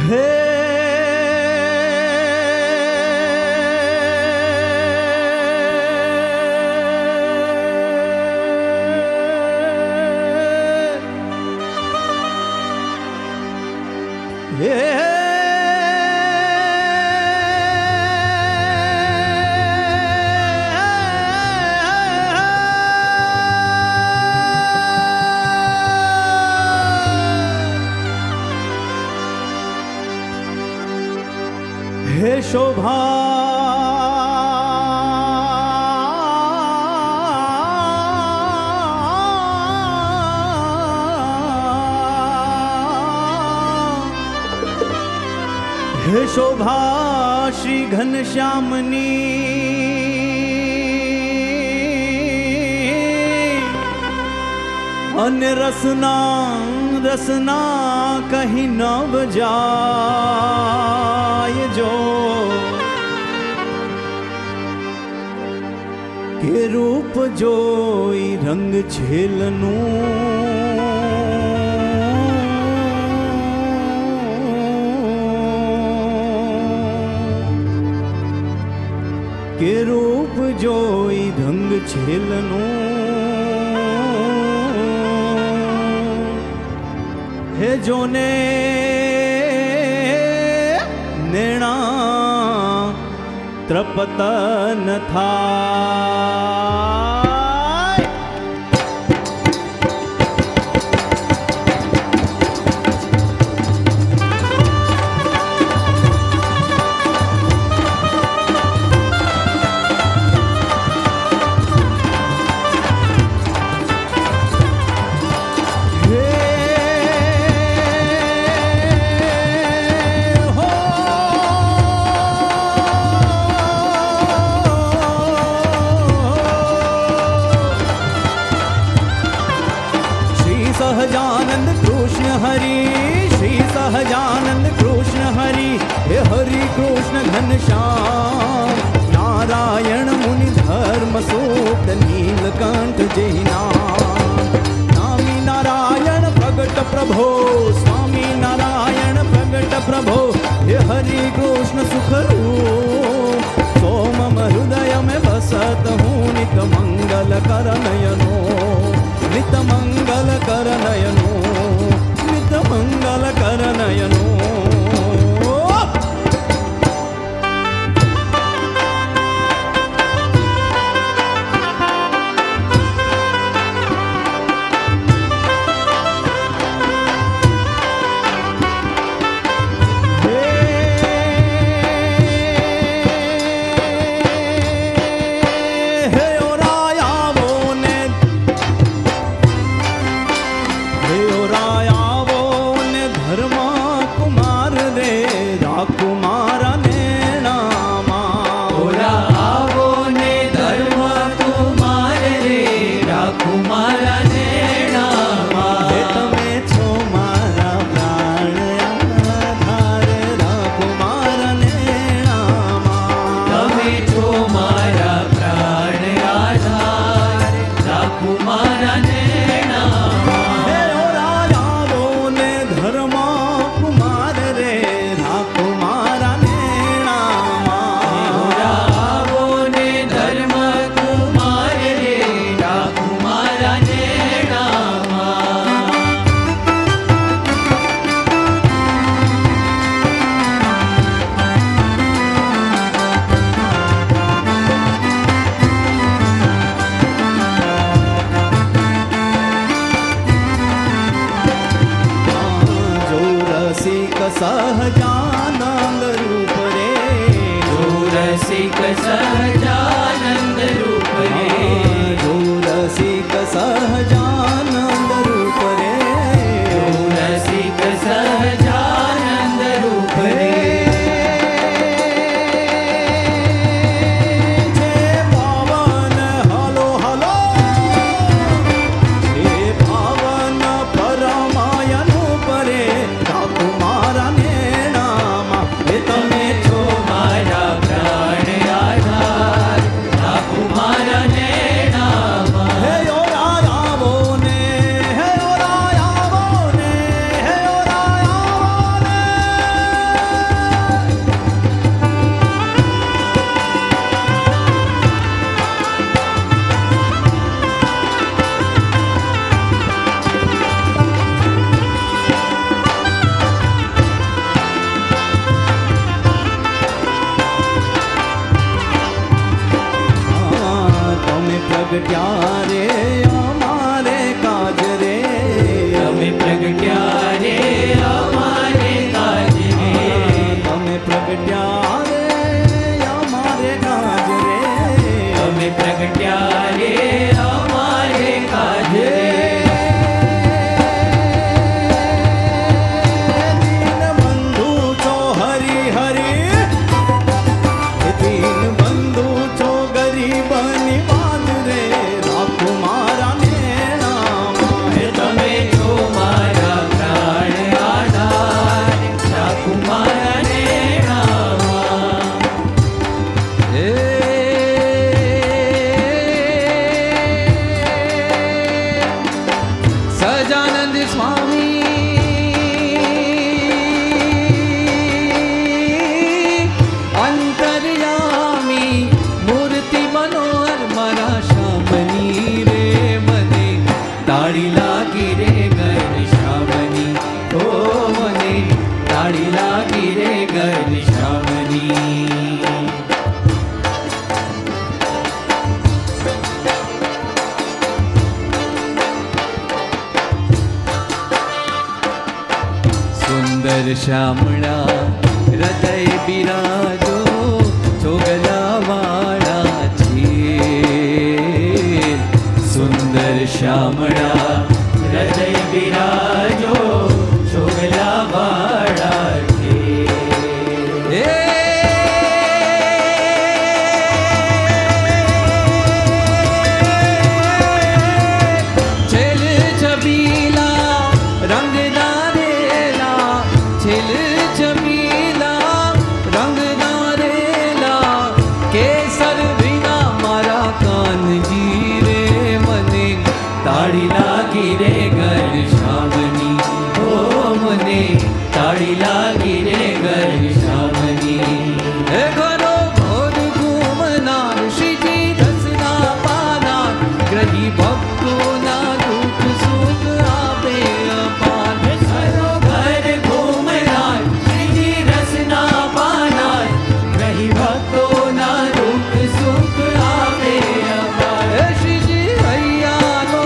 હે હે શોભા હે શોભા શ્રી ઘનશ્યામની અને રસના રસના કહી ન બજાય જો કે રૂપ જોઈ રંગ છેલનું કે રૂપ જોઈ રંગ છેલનું હે જોને નેણા ત્રપતન થાય सहजानंद कृष्ण हरि श्री सहजानंद कृष्ण हरि हे हरि कृष्ण घनश्याम नारायण मुनि धर्म सूक्त नीलकंठ जय नाम स्वामी नारायण प्रगट प्रभो स्वामी नारायण प्रगट प्रभो हे हरि कृष्ण सुख रूप सोमम हृदय में बसत हूँ नित मंगल कर नयनो नित मंगल कर नयनो नित मंगल कर नयनो सहजानंद रूप रे जो रसिक सहजानंद रूप रे जो रसिक सहजानंद रूप रे जो रसिक सहजानंद रूप रे जे पावन हलो हलो जे पावन परमायन परे कुमारा ने नामा તમે છો મારા પ્રાણ આધાર સુંદર શ્યામળા હૃદય બિરાજો ચોગલાવાળા છે. સુંદર શ્યામળા હૃદય બિરાજો ચોગલાવાળા છે. તાળી લાગી રે ઘર શ્યામની, ઓ મને તાળી લાગી રે ઘર શ્યામની. હે ઘરો ઘોર ઘૂમનાર શ્રીજી દસના પાનાર, ગ્રહી ભક્તોના દુઃખ સુખ આપે અપાર. ઘરો ઘર ઘૂમનાર શ્રીજી રસના પાનાર, ગ્રહી ભક્તોના દુઃખ સુખ આપે અપાર. શ્રીજી હૈયાનો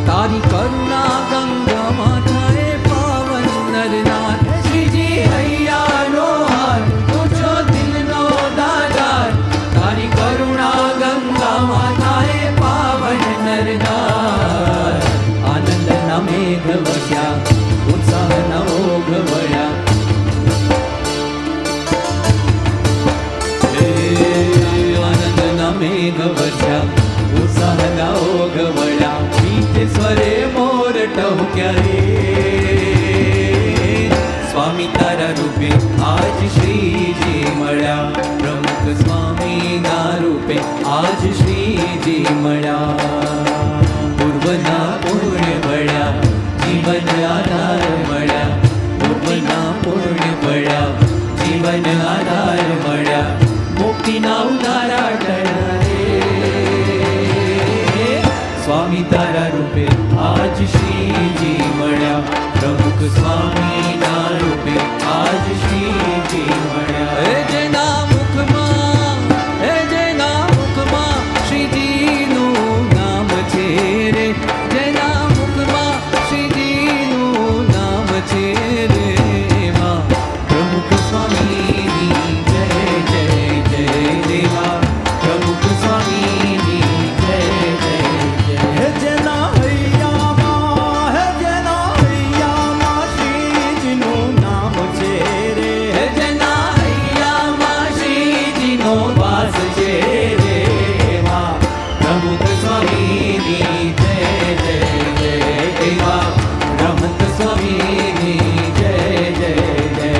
તારી કરુણા ગંગામાં થાય પાવન નરનાથ. શ્રીજી હૈયાનો હાર તુજો દિલનો દાતાર, તારી કરુણા ગંગામાં થાય પાવન નરનાથ. આનંદના મેઘ વસ્યા, ઉત્સાહના ઓઘ વળ્યા. આનંદના મેઘ વસ્યા, ઉત્સાહના ઓઘ વળ્યા. સ્વરે મોર ટહુક્યા રે. સ્વામી તારા રૂપે આજ શ્રીજી મળ્યા, પ્રમુખ સ્વામીના રૂપે આજ શ્રીજી મળ્યા. પૂર્વના પુણ્ય મળ્યા, જીવન આધાર મળ્યા. પૂર્વના પુણ્ય મળ્યા, જીવન આધાર મળ્યા. મુક્તિના ઉદારા ટળ્યા રે. સ્વામી તારા રૂપે આજ શ્રીજી મળ્યા, પ્રમુખ સ્વામીના રૂપે આજ શ્રીજી મળ્યા. હે જેના મુખમાં, હે જેના મુખમાં શ્રીજીનું નામ છે રે. જેના મુખમાં શ્રીજીનું નામ છે રે. એમાં પ્રમુખ સ્વામીની જય જય જય દેવા. પ્રમુખ સ્વામીની જય જય. હે જેના હૈયામાં, હે જેના હૈયામાં શ્રીજીનું નામ છે રે. હે જેના હૈયામાં શ્રીજીનો વાસ છે રે. એવા પ્રમુખ સ્વામીની જય જય જય દેવા. પ્રમુખ સ્વામીની જય જય જય.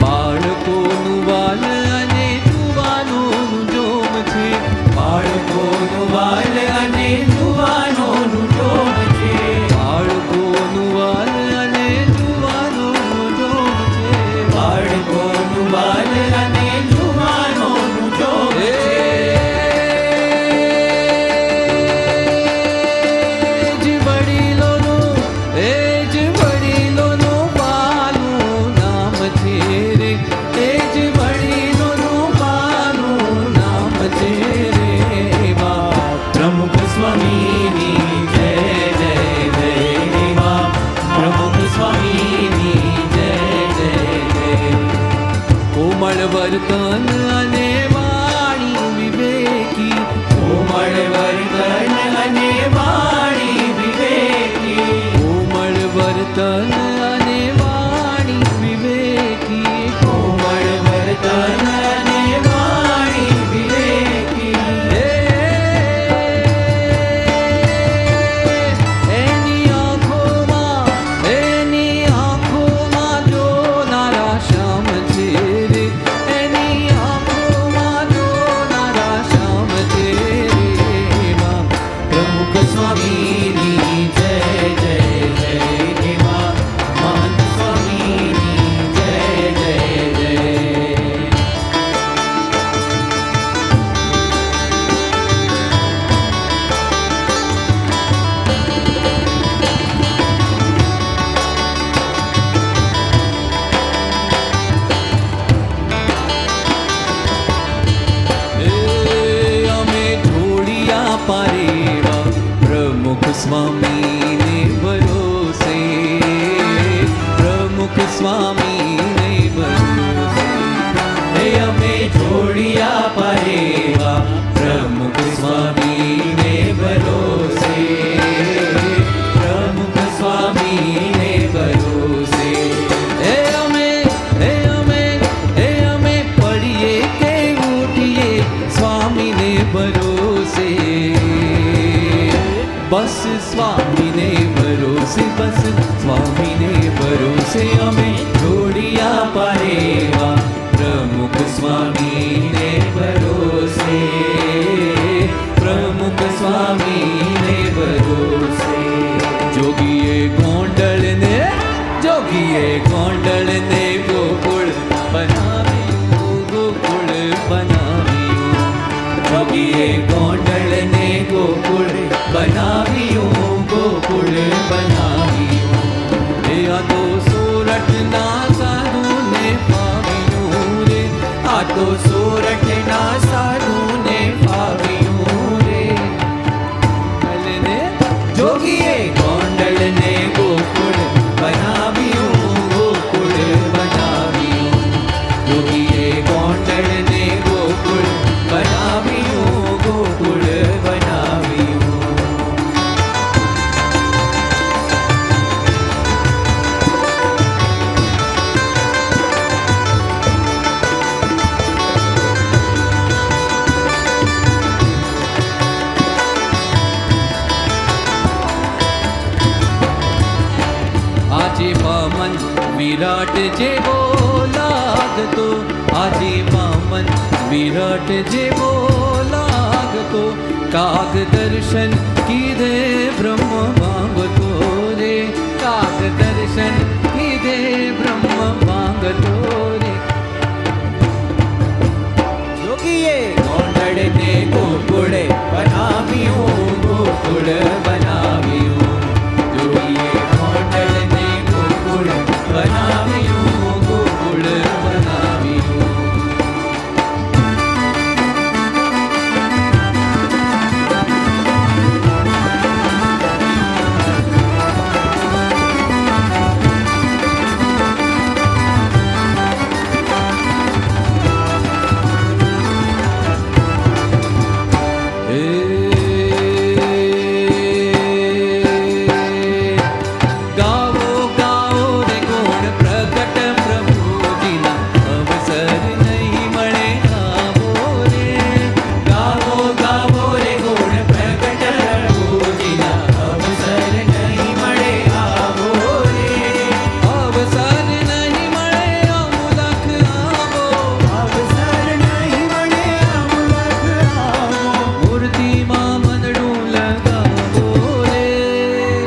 બાળકોનું વાલ અને જુવાનોનું જોમ છે. બાળકોનું વાલ અને જુવાનોનું જોમ છે. બાળકોનું વાલ અને જુવાનોનું જોમ છે. બાળકોનું વાલ અને જુવાનોનું જોમ છે. જ વડીલોનું, એ જ વડીલોનું પાનું નામ છે રે. એ જ વડીલોનું પાનું નામ છે રે. એવા પ્રમુખ સ્વામીની જય જય જય દેવા. પ્રમુખ સ્વામીની જય જય જય. કોમળ વર્તન અને વાણી વિવેકી. કોમળ વર્તન અને વાણી વિવેકી. કોમળ વર્તન અને વાણી વિવેકી. કોમળ વર્તન અને વાણી વિવેકી. એની આંખોમાં, એની આંખોમાં જોનારા શ્યામ છે રે. એની આંખોમાં જોનારા શ્યામ છે રે. પારેવા પ્રમુખ સ્વામીને ભરોસે, પ્રમુખ સ્વામીને ભરોસે. હે અમે જોડિયા પારેવા પ્રમુખ સ્વામીને ભરોસે, પ્રમુખ સ્વામીને ભરોસે. એ અમે પડીએ કે ઉઠીએ સ્વામીને ભરોસે, બસ સ્વામીને ભરોસે, બસ સ્વામીને ભરોસે. અમે જોડિયા પારેવા પ્રમુખ સ્વામીને ભરોસે, પ્રમુખ સ્વામીને ભરોસે. જોગીએ ગોંડલને ગોકુળ બનાવ્યું, ગોકુળ બનાવ્યું. જોગીએ ગોંડલને ગોકુળ બનાવ્યું, ગોકુળ બનાવ્યું. એ આ તો સોરઠના સાધુને ફાવ્યું રે, આ તો સોરઠના સાધુને ફાવ્યું રે. ગોંડલને જોગીએ ગોંડલને ગોકુળ બનાવ્યું, ગોકુળ બનાવ્યું. જોગીએ ગોંડલને ગોકુળ બનાવ્યું, ગોકુળ બનાવ્યું. આજે વામન વિરાટ જેવો લાગતો, આજે વામન વિરાટ જેવો લાગતો. કાગ દર્શન કીધે બ્રહ્મ માંગતો રે, કાગ દર્શન કીધે બ્રહ્મ માંગતો રે. જોગીએ ગોંડલને ગોકુળ બનાવ્યું, ગોકુળ બનાવ્યું. જોગીએ ગોંડલને ગોકુળ બનાવ્યું, ગોકુળ બનાવ્યું. ગાવો ગાવો રે ગુણ પ્રગટ પ્રભુજીના, અવસર નહીં મળે આવો રે. ગાવો ગાવો રે ગુણ પ્રગટ પ્રભુજીના, અવસર નહીં મળે આવો રે. અવસર નહીં મળે અમુલખ આવો, અવસર નહીં મળે અમુલખ આવો. મૂર્તિમાં મનડું લગાવો રે,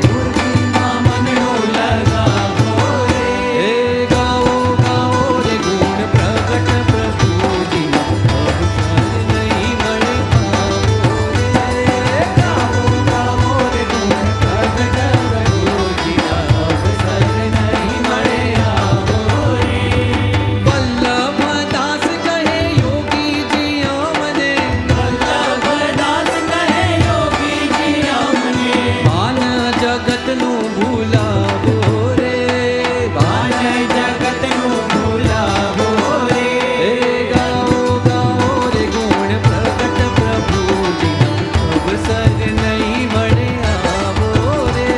મૂર્તિમાં મનડું લગાવો રે. એ ગાવો ગાવો રે ગુણ પ્રગટ પ્રભુજીના, અવસર નહીં મળે આવો રે. ગાવો ગાવો રે ગુણ પ્રગટ પ્રભુજીના, અવસર નહીં મળે આવો રે. વલ્લભદાસ કહે યોગીજી અમને, વલ્લભદાસ કહે યોગીજી અમને, ભાન જગતનું ભૂલાવો રે, ભાન જગતનું ભૂલાવો રે. એ ગાવો ગાવો રે ગુણ પ્રગટ પ્રભુજીના, અવસર નહીં મળે આવો રે.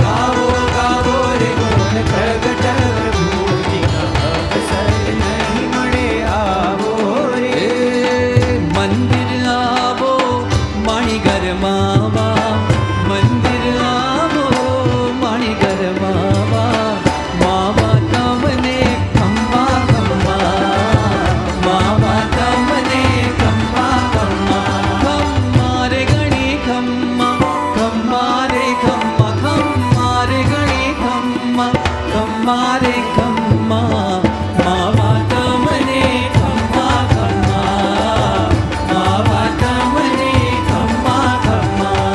ગાવો ગાવો રે ગુણ પ્રગટ પ્રભુજીના, અવસર નહીં મળે આવો રે. એ મંદિર આવો માણીઘર માવા, મંદિર આવો માણીઘર માવા. માવા તમને ખમ્મા ખમ્મા, માવા તમને ખમ્મા ખમ્મા, ખમ્મા રે ગણી ખમ્મા, ખમ્મા રે ખમ્મા, ખમ્મા રે ગણી ખમ્મા, ખમ્મા રે ખમ્મા. માવા તમને ખમ્મા ખમ્મા, માવા તમને ખમ્મા ખમ્મા.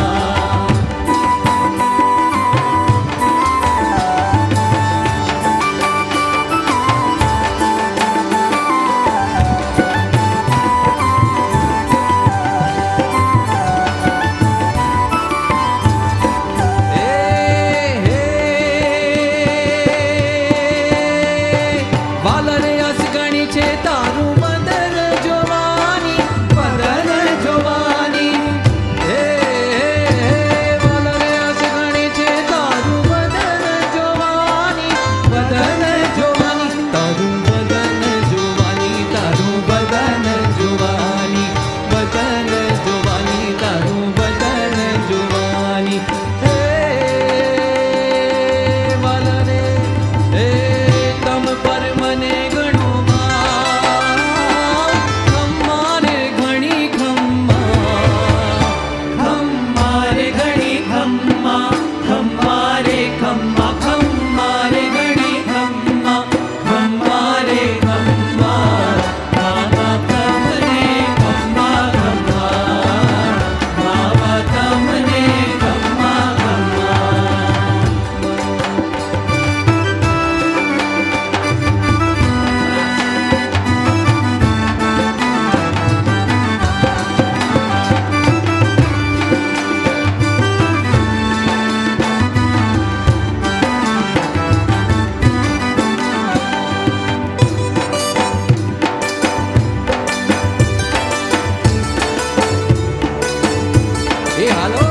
એ હાલો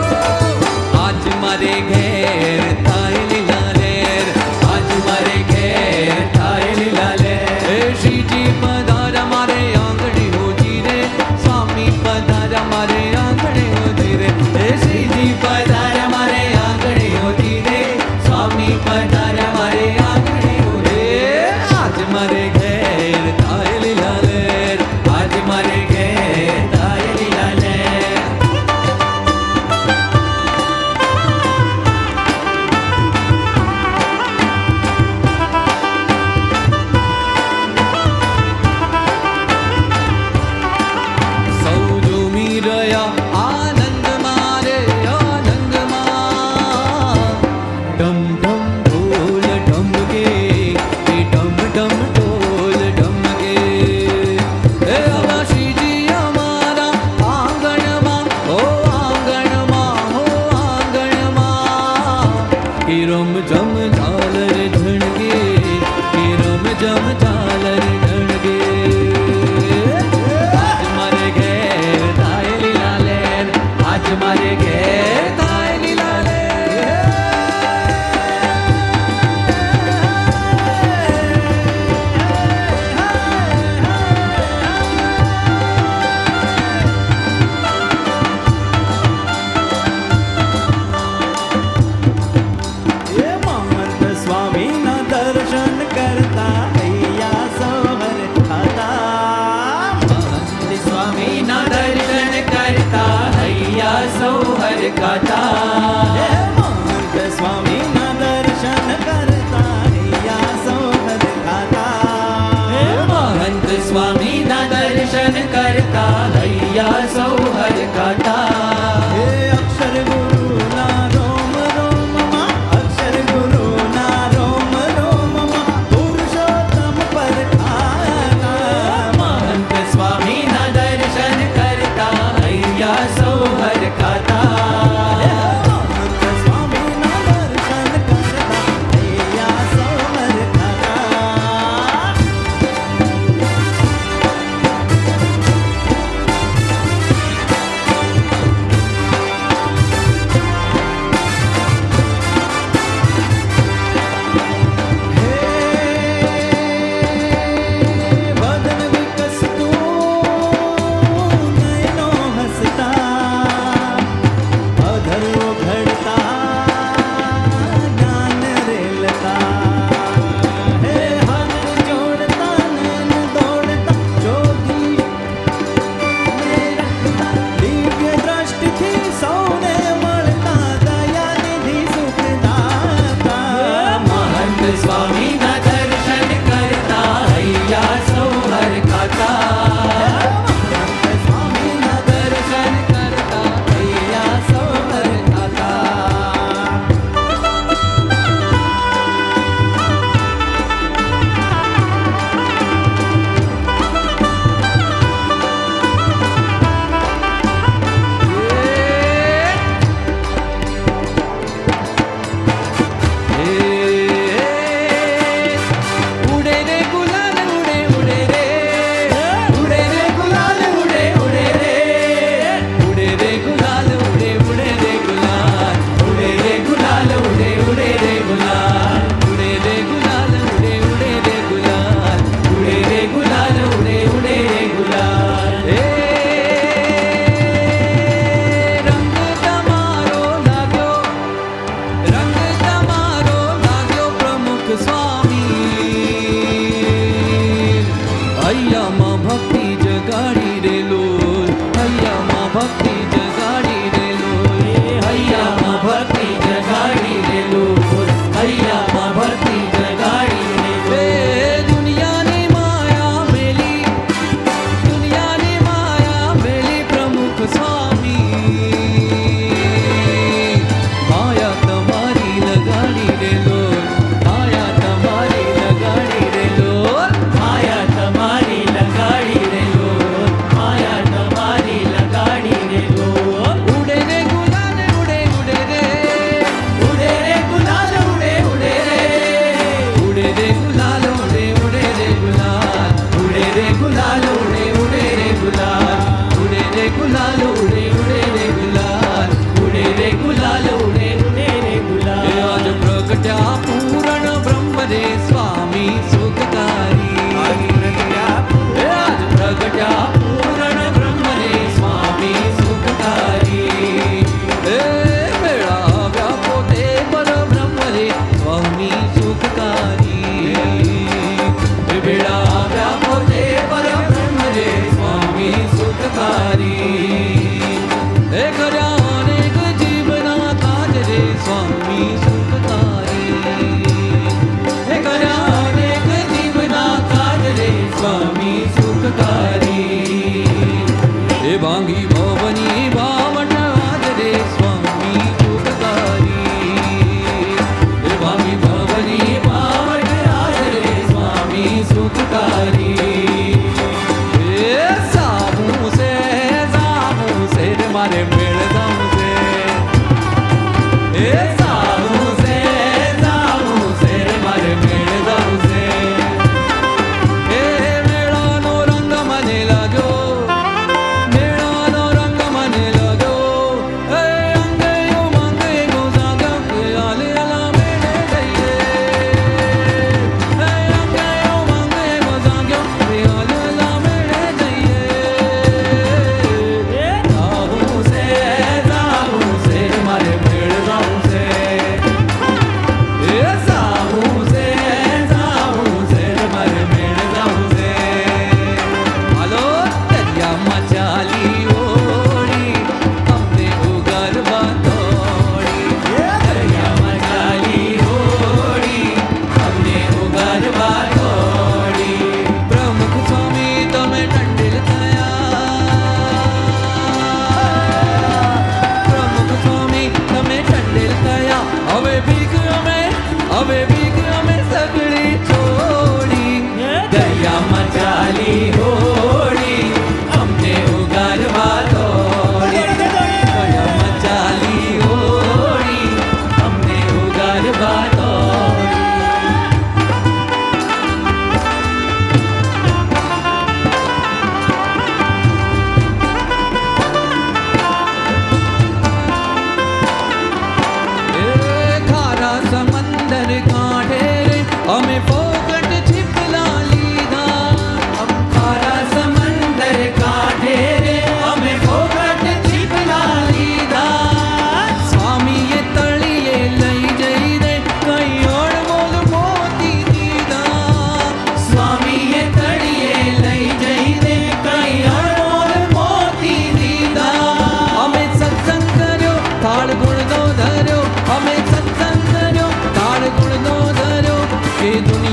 આજ મારે ઘેર થાય લીલા લેર આજ મારે ઘેર થાય લીલા લેર એ શ્રીજી પધારા મારે આંગણે હોજી રે સ્વામી પધારા મારે આંગણે હોજી રે એ શ્રીજી પધાર્યા મારે આંગણે હોતી રે સ્વામી પધાર્યા મારે આંગણે હોતી એ આજ મારે ઘેર થાય લીલા લેર આજ મારે ઘેર થાય લીલા લેર સૌ ઝૂમી રહ્યા આનંદ મારે આનંદમાં ઢમ ઢમ ઢોલ ઢમકે એ ઢમ ઢમ ઢોલ ઢમકે એ આવા શ્રીજી અમારા આંગણમાં હો આંગણમાં હો આંગણમાં કે રમ જમ ઝાલર ઝણકે કે રમ જમ ઝાલર ઝણકે આજ મારે ઘેર થાય લીલા લેર આજ મારે ઘેર થાય લીલા લેર એ મહંત સ્વામીના દર્શન કરતા હૈયા સૌહર ખાતા મહંત સ્વામીના દર્શન કરતા હૈયા સૌ હરખાતા એ મહંત સ્વામીના દર્શન કરતા હૈયા સૌહર ખાતા મહંત સ્વામીના દર્શન કરતા હૈયા સૌ હરખાતા એ અક્ષર ગુરુના રોમ રોમમાં અક્ષર ગુરુના રોમ રોમમાં પુરુષોત્તમ પરખાતા મહંત સ્વામીના દર્શન કરતા હૈયા સૌ હરખાતા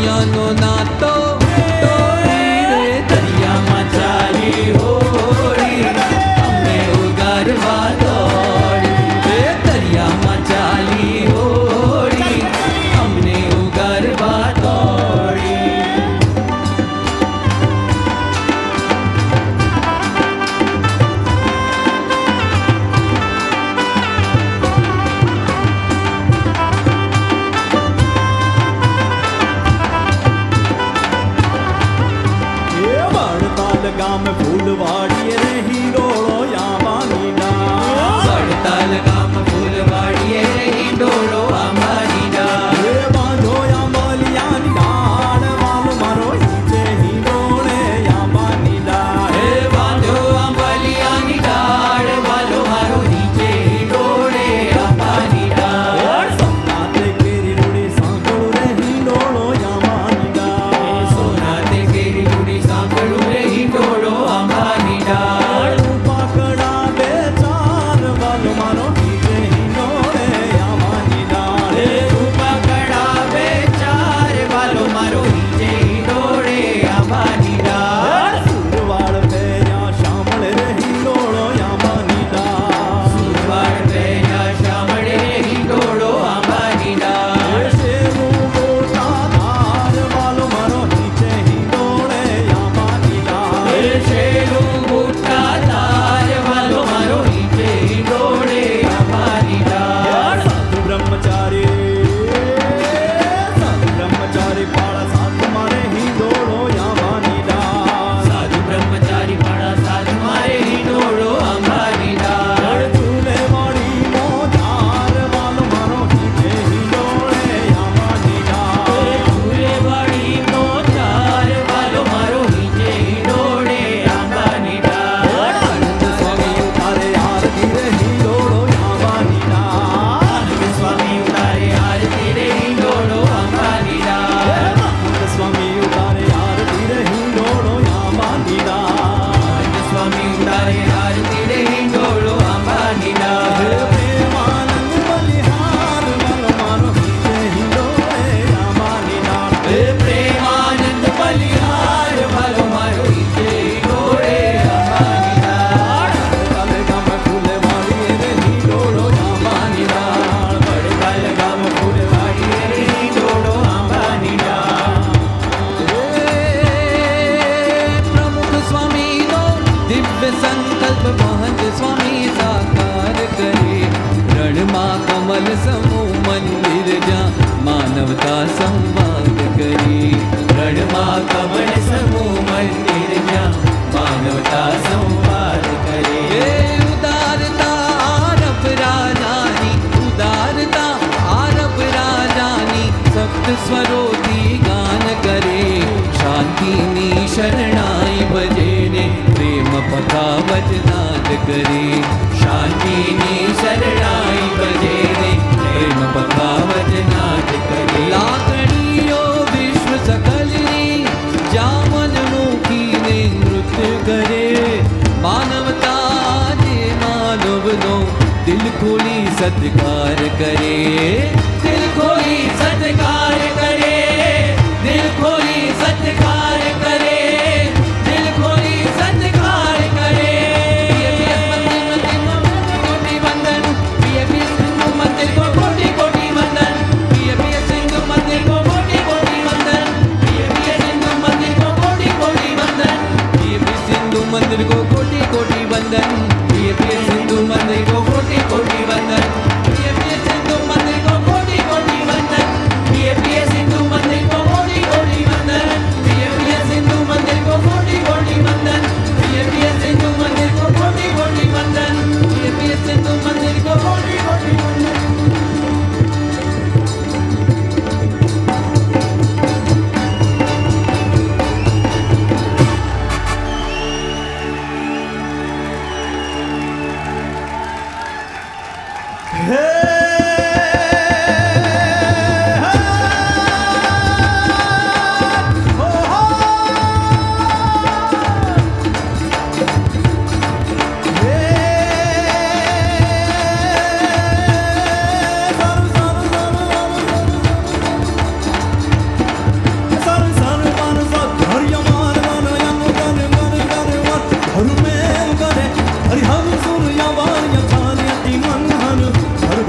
દરિયાનો નાતો તોડી રે દરિયામાં ચાલી હોડી અમને ઉગારવા દોડી રે દરિયામાં ચાલી હોડી અમને ઉગારવા દોડી વડતાલ ગામ ફૂલવાડીએ રે હિંડોળો યાવાની ડાળ વડતાલ ગામ ફૂલવાડીએ હિંડોળો આંબાની ડાળ રે બાંધો યાંબલિયાની ડાળ વાલો મારો હિંચે હિંડોળે યાવાની ડાળ હે બાંધો આંબલિયાની ડાળ વાલો મારો નીચે હિંડોળે આંબાની ડાળ સોનાતે કેરી રૂડી સાંકળું રે હિંડોળો યાવાની ડાળ સોનાતે કેરી રૂડી સાંભળું રે હિંડોળો આંબાની ડાળ પાકડા બે ચાર વાલો મારો હિંચે હિંડોળે યાવાની ડાળ હે રૂપા કડા બે ચાર વાલો મારો નીચે હિંડોળે આંબાની ડાળ સુરવાળ પહેર્યા શામળ રે હિંડોળો યાવાની ડાળ સુરવાળ પહેર્યા શામળે હિંડોળો આંબાની ડાળ શેરું મોટા ધાર વાલો મારો નીચે હિંડોળે યાવાની ડાળ હે શેલું બુટ્ટા તાર વાલો મારો નીચે હિંડોળે આંબાની ડાળ સાધુ બ્રહ્મચારી પાળા સાથ મારે હિંડોળો યાવાની ડાળ સાધુ બ્રહ્મચારી પાડા સાથ મારે હિંડોળો આંબાની ડાળ ચૂલે વાળી મોધાર વાલો મારો નીચે હિંડોળે યાવાની ડાળ ફૂલેવાડી નો ચાર વાલો મારો નીચે હિંડોળે આંબાની ડાળ આનંદ સ્વામી ઉતારે આરતી રે હિંડોળો યાવાની ડાળ આનંદ સ્વામી ઉતારે આરતી રે હિંડોળો આંબાની ડાળ આનંદ સ્વામી ઉતારે આરતી રે હિંડોળો યાવાની ડાળ આનંદ સ્વામી ઉતારે આરતી રે હિંડોળો આંબાની ડાળ પ્રેમાનંદ બલિહાર વાલો મારો નીચે હિંડોળે યાવાની ડાળ હે પ્રેમાનંદ બલિહાર વાલો મારો નીચે હિંડોળે આંબાની ડાળ કાલે ગામ ફૂલે વાળી રે હિંડોળો યાવાની ડાળ વડતાલ ગામ ફૂલવાડી રે હિંડોળો આંબાની ડાળ પ્રમુખ સ્વામીનો દિવ્ય સંકલ્પ મહંત સ્વામી સાકાર કરે રણમાં કમલ સમૂહ મંદિર જ્યાં માનવતા સંવાદ કરી રણમાં કમળ સમૂહ મંદિર જ્યાં માનવતા સંવાદ કરે એ ઉદારતા આરબ રાજાની ઉદારતા આરબ રાજાની સપ્ત સ્વરોથી ગાન કરે શાંતિની શરણાઈ ભજેને પ્રેમ પકાવત નાદ કરે શાંતિની શરણાઈ ભજેને પ્રેમ પકાવત નાદ કરે લાગણીઓ વિશ્વ સકલની જામન મૂકીને નૃત્ય કરે માનવતા જે માનવનો દિલ ખોલી સત્કાર કરે દિલ ખોલી સત્કાર કરે દિલ ખોલી સત્કાર કરે દિલ ખોલી સત્કાર કરે કોટી વંદન પ્રિય પ્રિય સિંધુ મંદિર કો કોટી કોટી વંદન પ્રિય પ્રિય સિંધુ મંદિર કો કોટી કોટી વંદન પ્રિય પ્રિય સિંધુ મંદિર કો કોટી કોટી વંદન ये भी सिंधु मंदिर को कोटि कोटि वंदन પ્રિય પ્રિય સિંધુ મંદિર કો કોટી કોટી વંદન પ્રિય પ્રિય સિંધુ મંદિર કો કોટી કોટી વંદન પ્રિય પ્રિય સિંધુ મંદિર કો કોટી કોટી વંદન પ્રિય પ્રિય સિંધુ મંદિર કો કોટી કોટી વંદન પ્રિય પ્રિય સિંધુ મંદિર કો કોટી કોટી વંદન પ્રિય પ્રિય સિંધુ મંદિર કો કોટી કોટી વંદન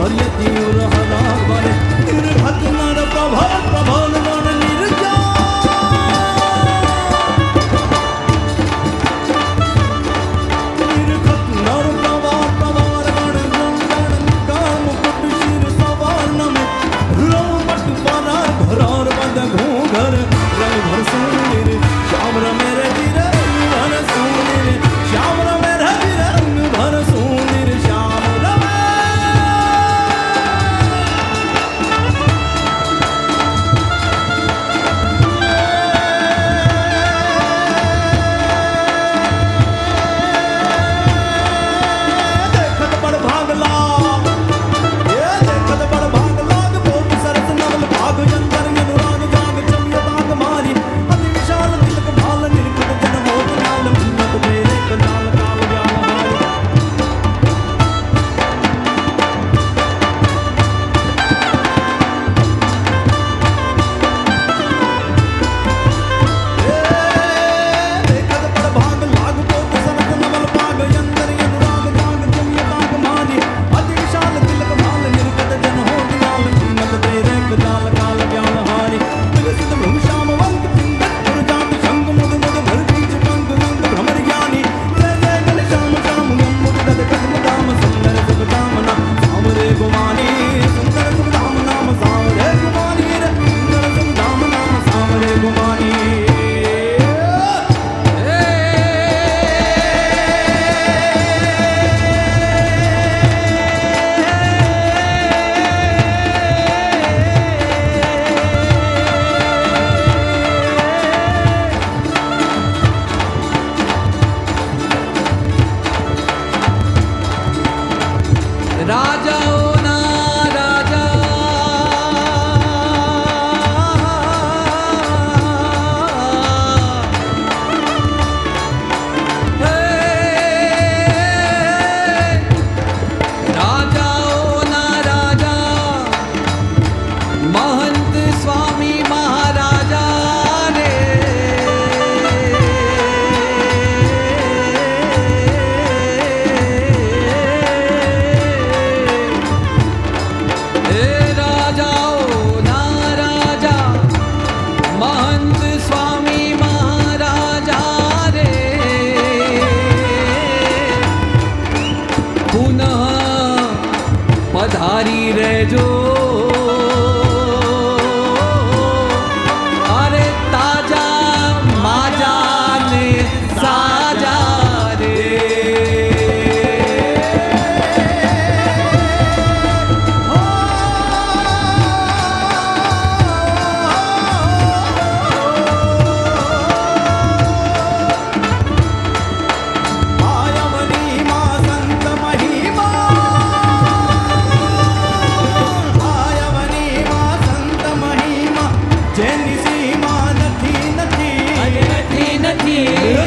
भर्यति उरहरा बने निर्घत नर प्रभल प्रभल गण निर्जा निर्घत नर प्रभल प्रभल गण गण काम मुकुट शिर सवार नमे रोमट परार भरार बद घूंघर रंग भर सुनीर श्याम मेरे धीरे भर सुनीर श्याम मेरे धीरे रंग भर सुनीर श्याम रमे देखत बड़ भाग लाग ये देखत बड़ भाग लाग बहुत सरस नवल भाग यंतर अनुराग जाग चमिय ताक मारी अति विशाल तिलक भाल निर्खत जन मोह नाल उन्नत मेरे कंदाल काल व्याल हारी देखत बड़ भाग लाग बहुत सरस नवल भाग यंतर अनुराग जाग चमिय ताक मारी अति विशाल तिलक भाल निर्खत जन मोह नाल उन्नत मेरे कंदाल काल व्याल हारी विकसित भ्रम श्याम वंत पिंगत पुरजात शंग मुद मुद भर बीज पंग रंग भ्रमर ज्ञानी जय जय गण श्याम श्याम मुद गद कदम दाम सुंदर सुख धाम नाम साम रे गुमानी सुंदर सुख धाम नाम साम रे गुमानी रे सुंदर सुख धाम नाम साम रे गुमानी राजा ओ ना राजा हे राजा ओ ना राजा महंत स्वामी महाराजा रे हे राजा ओ ना राजा महंत स्वामी महाराजा रे पुनः पधारी रहजो अरे ताजा माजा ने साजा रे आयमनी मां संत महिमा आयमनी मां संत महिमा જેની સીમા નથી નથી નથી નથી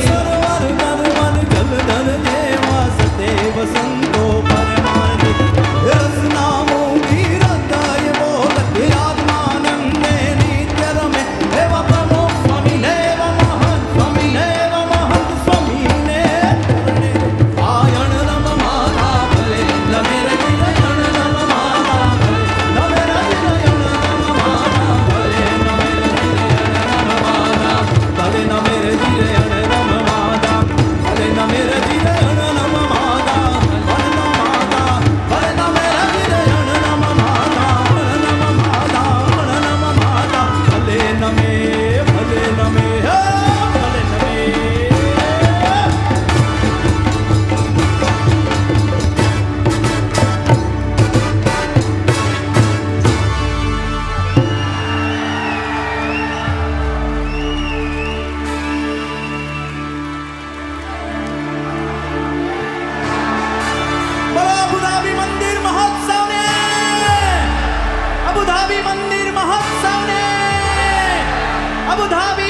સરોવર નર્મદ જલધર દેવા સદેવ સંતો પરમાનંદ રસનામો ગીરદય બોલત આત્માનંદે નિત્ય રમે દેવ પ્રમોદ સ્વામી દેવ મહંત સ્વામી દેવ મહંત સ્વામી ને આયણ રમ માતા ભલે નમે રતિયણ રમ માતા ભલે નમે રતિયણ રમ માતા ભલે નમે રતિયણ રમ માતા ભલે નમે રતિયણ રમ માતા ભલે નમે રતિયણ રમ માતા ભલે નમ માતા ભલે નમે રતિયણ રમ માતા ભલે નમ માતા ભલે નમ માતા ભલે નમે ભલે નમે હે ભલે નમે બોલો અબુ ધાબી મંદિર મહોત્સવને અબુ ધાબી મંદિર મહોત્સવને અબુ ધાબી